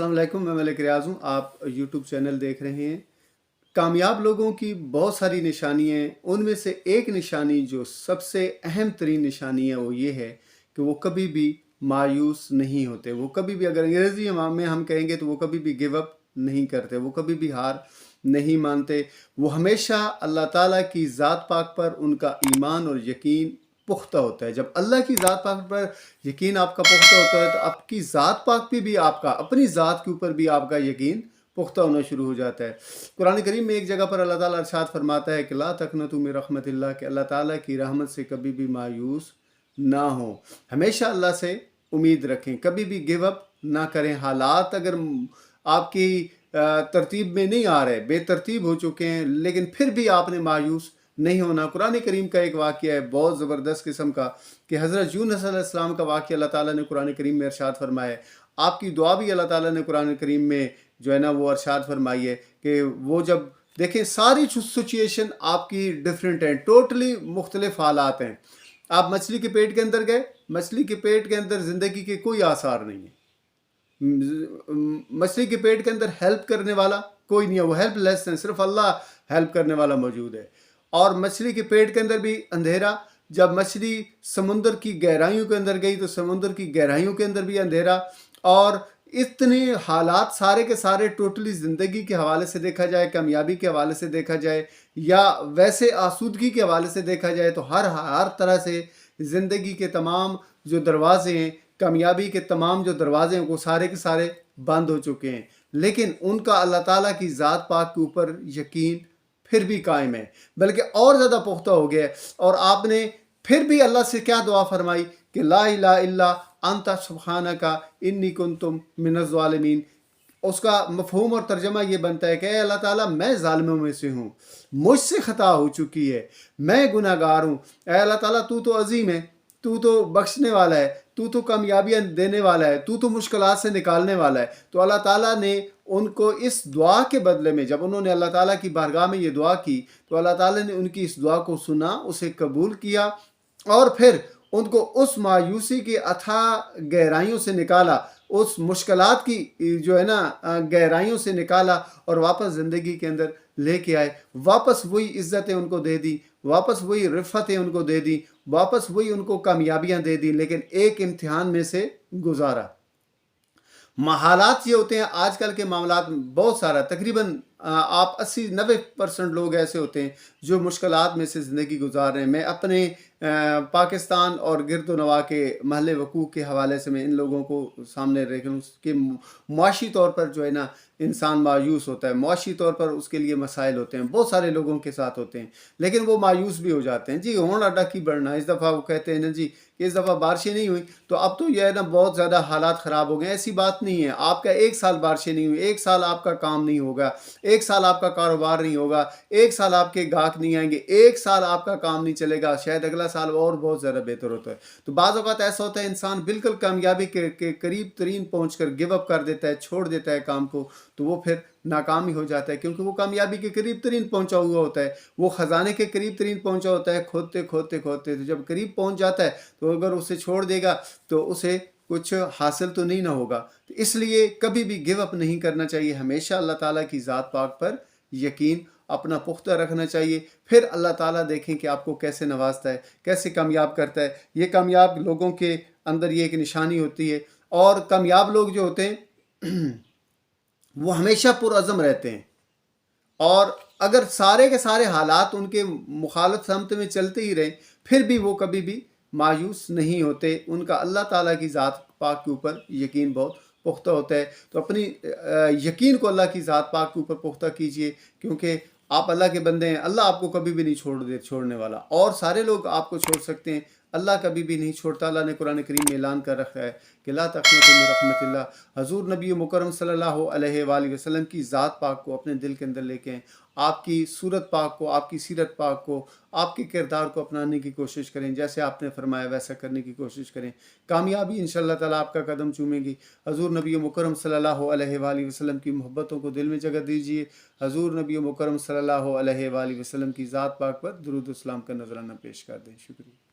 السلام علیکم، میں ملک ریاض ہوں۔ آپ یوٹیوب چینل دیکھ رہے ہیں۔ کامیاب لوگوں کی بہت ساری نشانی ہیں، ان میں سے ایک نشانی جو سب سے اہم ترین نشانی ہے وہ یہ ہے کہ وہ کبھی بھی مایوس نہیں ہوتے۔ وہ کبھی بھی، اگر انگریزی میں ہم کہیں گے تو وہ کبھی بھی گیو اپ نہیں کرتے، وہ کبھی بھی ہار نہیں مانتے۔ وہ ہمیشہ اللہ تعالیٰ کی ذات پاک پر ان کا ایمان اور یقین پختہ ہوتا ہے۔ جب اللہ کی ذات پاک پر یقین آپ کا پختہ ہوتا ہے تو آپ کی ذات پاک پہ بھی آپ کا، اپنی ذات کے اوپر بھی آپ کا یقین پختہ ہونا شروع ہو جاتا ہے۔ قرآن کریم میں ایک جگہ پر اللہ تعالیٰ ارشاد فرماتا ہے کہ لا تقنطوا من رحمت اللہ، کہ اللہ تعالیٰ کی رحمت سے کبھی بھی مایوس نہ ہو، ہمیشہ اللہ سے امید رکھیں، کبھی بھی گیو اپ نہ کریں۔ حالات اگر آپ کی ترتیب میں نہیں آ رہے، بے ترتیب ہو چکے ہیں، لیکن پھر بھی آپ نے مایوس نہیں ہونا۔ قرآن کریم کا ایک واقعہ ہے بہت زبردست قسم کا، کہ حضرت یونس علیہ السلام کا واقعہ اللہ تعالیٰ نے قرآن کریم میں ارشاد فرمایا ہے۔ آپ کی دعا بھی اللہ تعالیٰ نے قرآن کریم میں جو ہے نا وہ ارشاد فرمائی ہے کہ وہ جب دیکھیں ساری سچویشن آپ کی ڈیفرنٹ ہیں، ٹوٹلی مختلف حالات ہیں۔ آپ مچھلی کے پیٹ کے اندر گئے، مچھلی کے پیٹ کے اندر زندگی کے کوئی آثار نہیں ہیں، مچھلی کے پیٹ کے اندر ہیلپ کرنے والا کوئی نہیں ہے، وہ ہیلپ لیس ہیں، صرف اللہ ہیلپ کرنے والا موجود ہے۔ اور مچھلی کے پیٹ کے اندر بھی اندھیرا، جب مچھلی سمندر کی گہرائیوں کے اندر گئی تو سمندر کی گہرائیوں کے اندر بھی اندھیرا، اور اتنے حالات سارے کے سارے ٹوٹلی زندگی کے حوالے سے دیکھا جائے، کامیابی کے حوالے سے دیکھا جائے، یا ویسے آسودگی کے حوالے سے دیکھا جائے، تو ہر طرح سے زندگی کے تمام جو دروازے ہیں، کامیابی کے تمام جو دروازے ہیں، وہ سارے کے سارے بند ہو چکے ہیں۔ لیکن ان کا اللہ تعالیٰ کی ذات پاک کے اوپر یقین پھر بھی قائم ہے، بلکہ اور زیادہ پختہ ہو گیا ہے۔ اور آپ نے پھر بھی اللہ سے کیا دعا فرمائی کہ لا الہ الا انت سبحانک انی کنت من الظالمین۔ اس کا مفہوم اور ترجمہ یہ بنتا ہے کہ اے اللہ تعالیٰ میں ظالموں میں سے ہوں، مجھ سے خطا ہو چکی ہے، میں گناہ گار ہوں۔ اے اللہ تعالیٰ تو تو عظیم ہے، تو تو بخشنے والا ہے، تو تو کامیابیاں دینے والا ہے، تو تو مشکلات سے نکالنے والا ہے۔ تو اللہ تعالیٰ نے ان کو اس دعا کے بدلے میں، جب انہوں نے اللہ تعالیٰ کی بارگاہ میں یہ دعا کی تو اللہ تعالیٰ نے ان کی اس دعا کو سنا، اسے قبول کیا، اور پھر ان کو اس مایوسی کی اتھاہ گہرائیوں سے نکالا، اس مشکلات کی جو ہے نا گہرائیوں سے نکالا، اور واپس زندگی کے اندر لے کے آئے۔ واپس وہی عزتیں ان کو دے دی، واپس وہی رفعتیں ان کو دے دی، واپس وہی ان کو کامیابیاں دے دی، لیکن ایک امتحان میں سے گزارا۔ حالات یہ ہوتے ہیں آج کل کے معاملات میں بہت سارا، تقریباً آپ 80-90% لوگ ایسے ہوتے ہیں جو مشکلات میں سے زندگی گزار رہے ہیں۔ میں اپنے پاکستان اور گرد و نواح کے محل وقوع کے حوالے سے میں ان لوگوں کو سامنے رکھ رہا ہوں کہ معاشی طور پر جو ہے نا انسان مایوس ہوتا ہے، معاشی طور پر اس کے لیے مسائل ہوتے ہیں، بہت سارے لوگوں کے ساتھ ہوتے ہیں، لیکن وہ مایوس بھی ہو جاتے ہیں۔ جی ہون اڈا کی بڑھنا، اس دفعہ وہ کہتے ہیں نا جی کہ اس دفعہ بارشیں نہیں ہوئی تو اب تو یہ ہے نا بہت زیادہ حالات خراب ہو گئے۔ ایسی بات نہیں ہے، آپ کا 1 سال بارشیں نہیں ہوئی، 1 سال آپ کا کام نہیں ہوگا، 1 سال آپ کا کاروبار نہیں ہوگا، 1 سال آپ کے گاہک نہیں آئیں گے، 1 سال آپ کا کام نہیں چلے گا، شاید اگلا سال اور بہت زیادہ بہتر ہوتا ہے۔ تو بعض اوقات ایسا ہوتا ہے انسان بالکل کامیابی کے قریب ترین پہنچ کر گیو اپ کر دیتا ہے، چھوڑ دیتا ہے کام کو، تو وہ پھر ناکامی ہو جاتا ہے، کیونکہ وہ کامیابی کے قریب ترین پہنچا ہوا ہوتا ہے، وہ خزانے کے قریب ترین پہنچا ہوتا ہے، کھودتے کھودتے کھودتے، تو جب قریب پہنچ جاتا ہے تو اگر اسے چھوڑ دے گا تو اسے کچھ حاصل تو نہیں نہ ہوگا۔ تو اس لیے کبھی بھی گیو اپ نہیں کرنا چاہیے، ہمیشہ اللہ تعالیٰ کی ذات پاک پر یقین اپنا پختہ رکھنا چاہیے۔ پھر اللہ تعالیٰ دیکھیں کہ آپ کو کیسے نوازتا ہے، کیسے کامیاب کرتا ہے۔ یہ کامیاب لوگوں کے اندر یہ ایک نشانی ہوتی ہے، اور کامیاب لوگ جو ہوتے ہیں وہ ہمیشہ پرعزم رہتے ہیں، اور اگر سارے کے سارے حالات ان کے مخالف سمت میں چلتے ہی رہیں پھر بھی وہ کبھی بھی مایوس نہیں ہوتے۔ ان کا اللہ تعالیٰ کی ذات پاک کے اوپر یقین بہت پختہ ہوتا ہے۔ تو اپنی یقین کو اللہ کی ذات پاک کے اوپر پختہ کیجئے، کیونکہ آپ اللہ کے بندے ہیں، اللہ آپ کو کبھی بھی نہیں چھوڑنے والا، اور سارے لوگ آپ کو چھوڑ سکتے ہیں، اللہ کبھی بھی نہیں چھوڑتا۔ اللہ نے قرآن کریم میں اعلان کر رکھا ہے کہ لا تقنطوا من رحمت اللہ۔ حضور نبی مکرم صلی اللہ علیہ وآلہ وسلم کی ذات پاک کو اپنے دل کے اندر لے کے آئیں، آپ کی صورت پاک کو، آپ کی سیرت پاک کو، آپ کے کردار کو اپنانے کی کوشش کریں، جیسے آپ نے فرمایا ویسا کرنے کی کوشش کریں، کامیابی انشاءاللہ تعالیٰ آپ کا قدم چومے گی۔ حضور نبی مکرم صلی اللہ علیہ وآلہ وسلم کی محبتوں کو دل میں جگہ دیجیے۔ حضور نبی مکرم صلی اللہ علیہ وآلہ وسلم کی ذات پاک پر درود و سلام کا نذرانہ پیش کر دیں۔ شکریہ۔